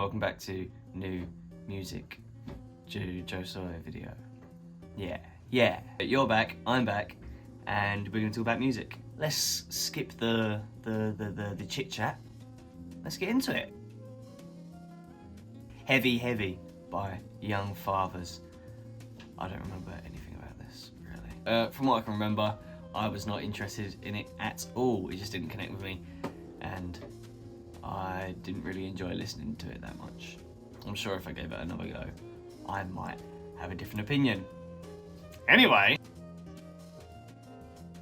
welcome back to new music Joe Sawyer video. Yeah, you're back, I'm back, and we're gonna talk about music. Let's skip the chit chat. Let's get into it. Heavy by Young Fathers. I don't remember anything about this, really. From what I can remember, I was not interested in it at all. It just didn't connect with me, and I didn't really enjoy listening to it that much. I'm sure if I gave it another go, I might have a different opinion. Anyway,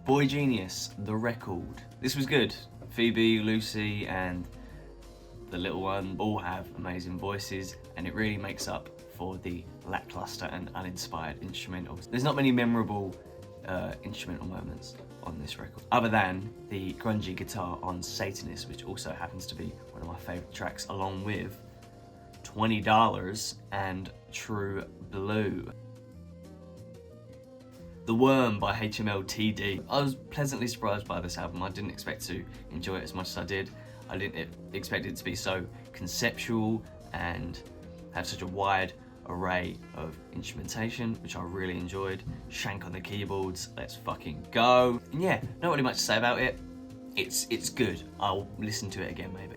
BOYGENIUS, the record. This was good. Phoebe, Lucy, and the little one all have amazing voices, and it really makes up for the lackluster and uninspired instrumentals. There's not many memorable instrumental moments on this record, other than the grungy guitar on Satanist, which also happens to be one of my favourite tracks, along with $20 and True Blue. The Worm by HMLTD. I was pleasantly surprised by this album. I didn't expect to enjoy it as much as I did. I didn't expect it to be so conceptual and have such a wide array of instrumentation, which I really enjoyed. Shank on the keyboards, let's fucking go. And yeah, not really much to say about it. It's good. I'll listen to it again maybe.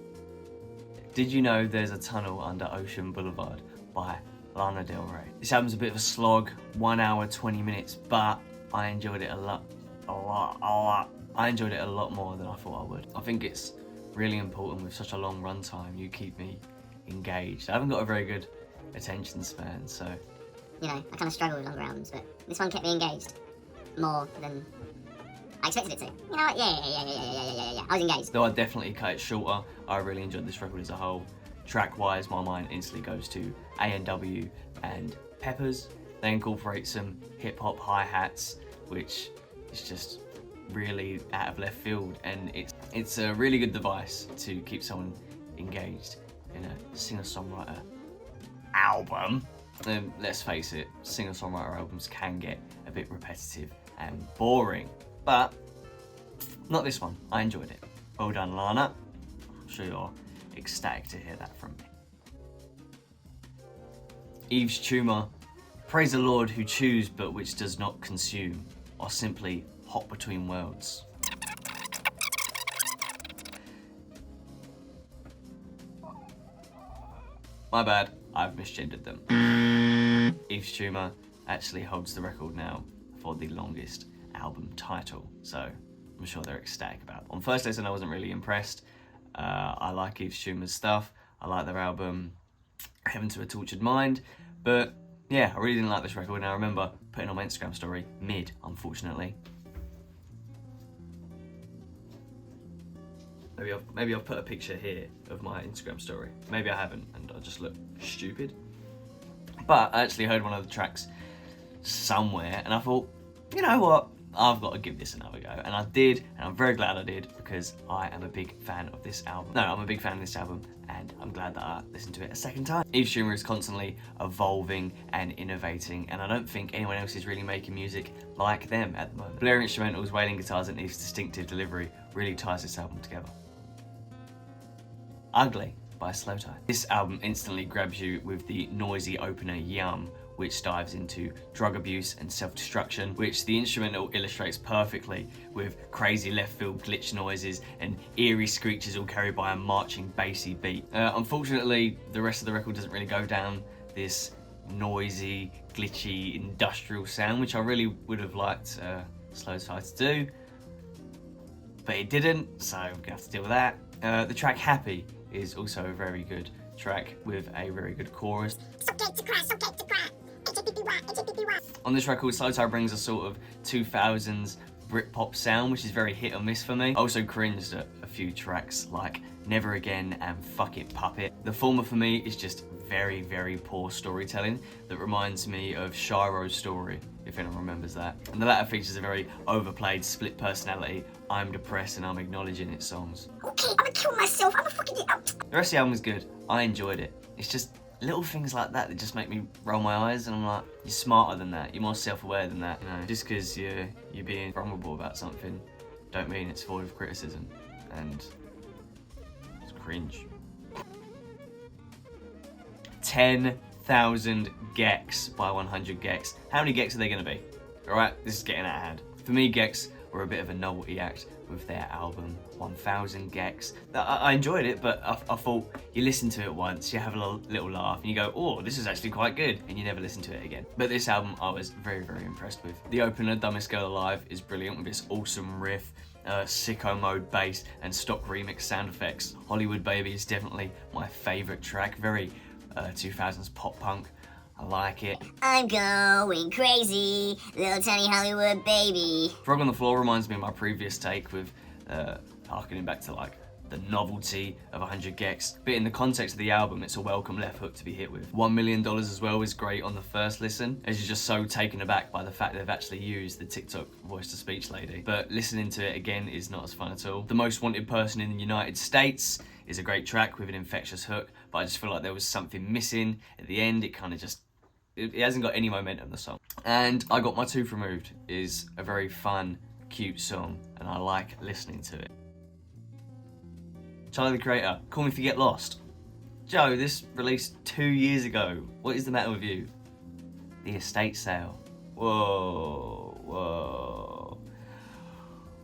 Did you know there's a tunnel under Ocean Boulevard by LANA Del Rey? This album's a bit of a slog, 1 hour, 20 minutes, but I enjoyed it a lot. I enjoyed it a lot more than I thought I would. I think it's really important with such a long runtime, you keep me engaged. I haven't got a very good attention span, so. You know, I kind of struggle with longer albums, but this one kept me engaged more than I expected it to. You know what? Yeah. I was engaged. Though I definitely cut it shorter, I really enjoyed this record as a whole. Track-wise, my mind instantly goes to A&W and Peppers. They incorporate some hip-hop hi-hats, which is just really out of left field, and it's a really good device to keep someone engaged in a singer-songwriter album. And let's face it, singer-songwriter albums can get a bit repetitive and boring, but not this one. I enjoyed it. Well done, Lana. I'm sure you're ecstatic to hear that from me. Yves Tumor. Praise the Lord who chews but which does not consume, or simply hop between worlds. My bad, I've misgendered them. Yves Tumor actually holds the record now for the longest album title, so I'm sure they're ecstatic about it. On first listen, I wasn't really impressed. I like Yves Tumor's stuff. I like their album Heaven to a Tortured Mind, but yeah, I really didn't like this record, and I remember putting on my Instagram story mid, unfortunately. Maybe I've put a picture here of my Instagram story. Maybe I haven't, and I just look stupid. But I actually heard one of the tracks somewhere, and I thought, you know what? I've got to give this another go. And I did, and I'm very glad I did, because I am a big fan of this album. No, I'm a big fan of this album, and I'm glad that I listened to it a second time. Yves Tumor is constantly evolving and innovating, and I don't think anyone else is really making music like them at the moment. Blaring instrumentals, wailing guitars, and Yves' distinctive delivery really ties this album together. Ugly by SLOWTHAI. This album instantly grabs you with the noisy opener Yum, which dives into drug abuse and self-destruction, which the instrumental illustrates perfectly with crazy left field glitch noises and eerie screeches all carried by a marching bassy beat. Unfortunately, the rest of the record doesn't really go down this noisy, glitchy, industrial sound, which I really would have liked SLOWTHAI to do, but it didn't, so we're gonna have to deal with that. The track Happy is also a very good track with a very good chorus. On this record, SLOWTHAI brings a sort of 2000s Britpop sound, which is very hit or miss for me. I also cringed at a few tracks like Never Again and Fuck It Puppet. The former for me is just very poor storytelling that reminds me of Shiro's story, if anyone remembers that. And the latter features a very overplayed split personality, I'm depressed and I'm acknowledging its songs. Okay, I'm gonna kill myself, I'm gonna fucking get out. The rest of the album was good, I enjoyed it. It's just little things like that that just make me roll my eyes, and I'm like, you're smarter than that, you're more self-aware than that. You know, just because you're being vulnerable about something, don't mean it's void of criticism, and it's cringe. 10,000 GECS by 100 GECS. How many GECS are they going to be? Alright, this is getting out of hand. For me, GECS were a bit of a novelty act with their album 1000 GECS. I enjoyed it, but I thought you listen to it once, you have a little laugh, and you go, oh, this is actually quite good, and you never listen to it again. But this album I was very, very impressed with. The opener, Dumbest Girl Alive, is brilliant with its awesome riff, sicko mode bass, and stock remix sound effects. Hollywood Baby is definitely my favourite track, very 2000s pop punk. I like it. I'm going crazy, little tiny Hollywood baby. Frog on the Floor reminds me of my previous take with harkening back to like the novelty of 100 GECS. But in the context of the album, it's a welcome left hook to be hit with. $1 Million as well is great on the first listen, as you're just so taken aback by the fact they've actually used the TikTok voice-to-speech lady. But listening to it again is not as fun at all. The Most Wanted Person in the United States is a great track with an infectious hook, but I just feel like there was something missing at the end. It kind of just, it hasn't got any momentum, the song. And I Got My Tooth Removed is a very fun, cute song, and I like listening to it. Tyler the Creator, Call Me If You Get Lost. Joe, this released 2 years ago. What is the matter with you? The Estate Sale. Whoa, whoa.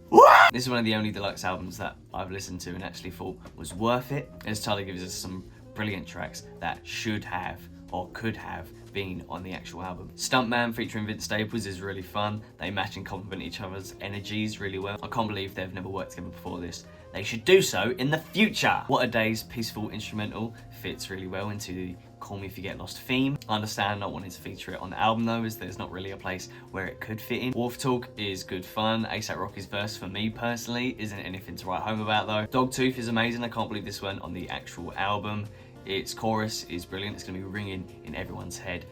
What? This is one of the only deluxe albums that I've listened to and actually thought was worth it, as Tyler gives us some brilliant tracks that should have or could have been on the actual album. Stuntman featuring Vince Staples is really fun. They match and complement each other's energies really well. I can't believe they've never worked together before this. They should do so in the future. What a Day's peaceful instrumental fits really well into the Call Me If You Get Lost theme. I understand not wanting to feature it on the album though, as there's not really a place where it could fit in. Wharf Talk is good fun. A$AP Rocky's verse, for me personally, isn't anything to write home about though. Dogtooth is amazing. I can't believe this went on the actual album. Its chorus is brilliant. It's going to be ringing in everyone's head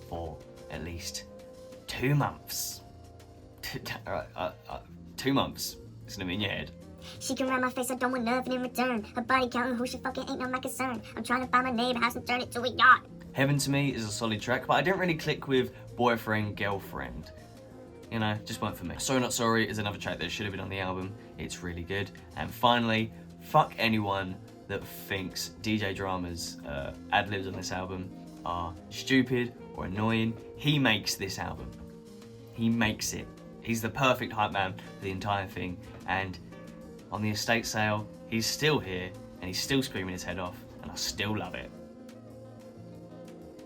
for at least 2 months. 2 months. It's going to be in your head. She can ride my face, I don't want nothing in return. Her body counting who she fucking ain't not my concern. I'm trying to buy my neighbor house and turn it to a yacht. Heaven to Me is a solid track, but I didn't really click with Boyfriend, Girlfriend. You know, just weren't for me. So Not Sorry is another track that should have been on the album. It's really good. And finally, fuck anyone that thinks DJ Drama's ad-libs on this album are stupid or annoying. He makes this album. He makes it. He's the perfect hype man for the entire thing. And on the estate sale, he's still here and he's still screaming his head off, and I still love it.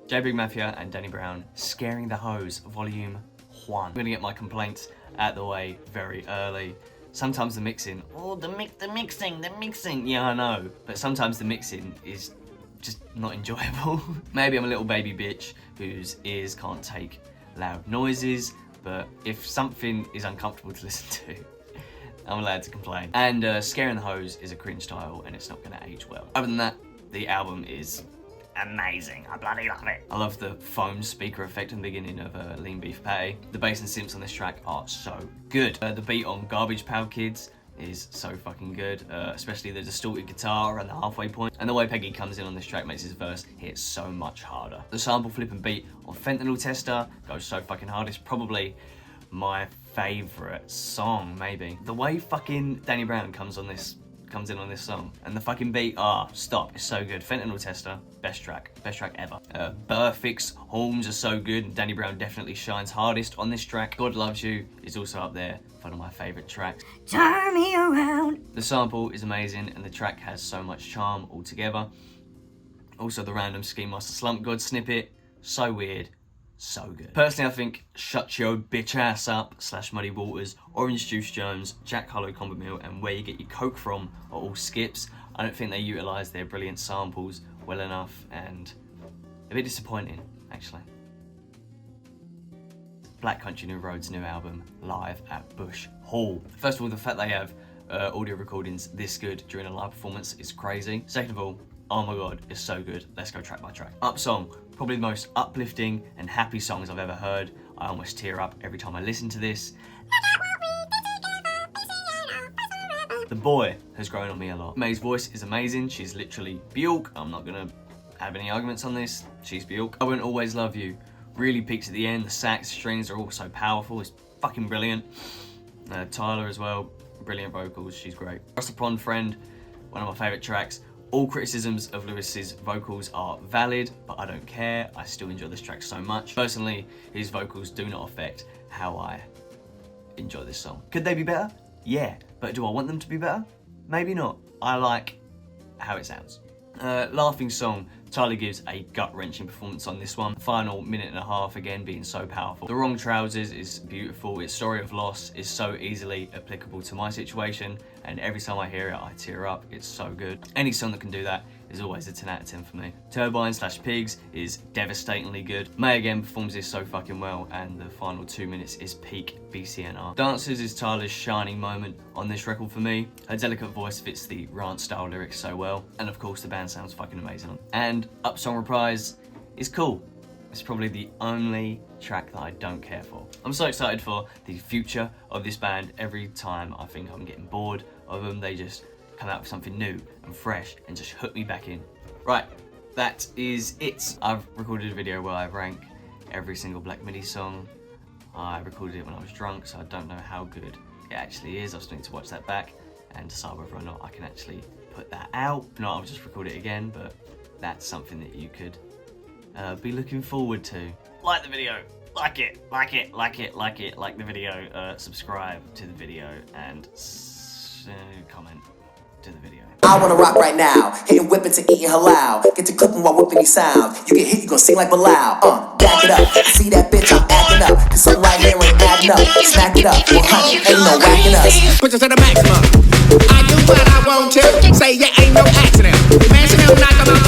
JPEGMAFIA and Danny Brown, Scaring the Hoes, Volume 1. I'm gonna get my complaints out the way very early. Sometimes the mixing, the mixing, yeah I know, but sometimes the mixing is just not enjoyable. Maybe I'm a little baby bitch whose ears can't take loud noises, but if something is uncomfortable to listen to, I'm allowed to complain. And Scaring the Hoes is a cringe title and it's not gonna age well. Other than that, the album is amazing. I bloody love it. I love the foam speaker effect in the beginning of Lean Beef Patty. The bass and synths on this track are so good. The beat on Garbage Pail Kids is so fucking good, especially the distorted guitar and the halfway point. And the way Peggy comes in on this track makes his verse hit so much harder. The sample flipping beat on Fentanyl Tester goes so fucking hard. It's probably my favourite song, maybe. The way fucking Danny Brown comes in on this song, and the fucking beat, stop, it's so good. Fentanyl Tester, best track ever. Burfix, Holmes are so good, and Danny Brown definitely shines hardest on this track. God Loves You is also up there, one of my favourite tracks. Turn me around. The sample is amazing, and the track has so much charm altogether. Also the random Ski Master Slump God snippet, so weird, so good. Personally, I think Shut Your Bitch Ass Up / Muddy Waters, Orange Juice Jones, Jack Harlow Combo Meal, and Where You Get Your Coke From are all skips. I don't think they utilise their brilliant samples well enough, and a bit disappointing, actually. Black Country New Road's new album, live at Bush Hall. First of all, the fact they have audio recordings this good during a live performance is crazy. Second of all, oh my god, it's so good. Let's go track by track. Up Song, probably the most uplifting and happy songs I've ever heard. I almost tear up every time I listen to this. The Boy has grown on me a lot. May's voice is amazing. She's literally Bjork. I'm not gonna have any arguments on this. She's Bjork. I Won't Always Love You really peaks at the end. The sax strings are all so powerful. It's fucking brilliant. Tyler as well, brilliant vocals. She's great. Just a Pond Friend, one of my favourite tracks. All criticisms of Lewis's vocals are valid, but I don't care. I still enjoy this track so much. Personally, his vocals do not affect how I enjoy this song. Could they be better? Yeah, but do I want them to be better? Maybe not. I like how it sounds. Laughing song. Tyler gives a gut-wrenching performance on this one. The final minute and a half again being so powerful. The Wrong Trousers is beautiful. Its story of loss is so easily applicable to my situation, and every time I hear it I tear up. It's so good. Any song that can do that is always a 10 out of 10 for me. Turbine/Pigs is devastatingly good. May again performs this so fucking well, and the final 2 minutes is peak BCNR. Dancers is Tyler's shining moment on this record for me. Her delicate voice fits the rant style lyrics so well, and of course the band sounds fucking amazing. And Up Song Reprise is cool. It's probably the only track that I don't care for. I'm so excited for the future of this band. Every time I think I'm getting bored of them, they just come out with something new and fresh and just hook me back in. Right, that is it. I've recorded a video where I rank every single Black Midi song. I recorded it when I was drunk, so I don't know how good it actually is. I still need to watch that back and decide whether or not I can actually put that out. If not, I'll just record it again, but that's something that you could be looking forward to. Like the video, like it, like the video, subscribe to the video, and comment to the video. I wanna rock right now, hitting whipping to eating halal. Get to clipping while whipping these sound. You get hit, you gon' sing like Bilal. Back it up, see that bitch, I'm acting up. Cause something right here ain't adding up. Smack it up, 100, ain't no whacking us. Push it to the maximum. I do what I want to. Say you ain't no accident. Man, she don't knock 'em out.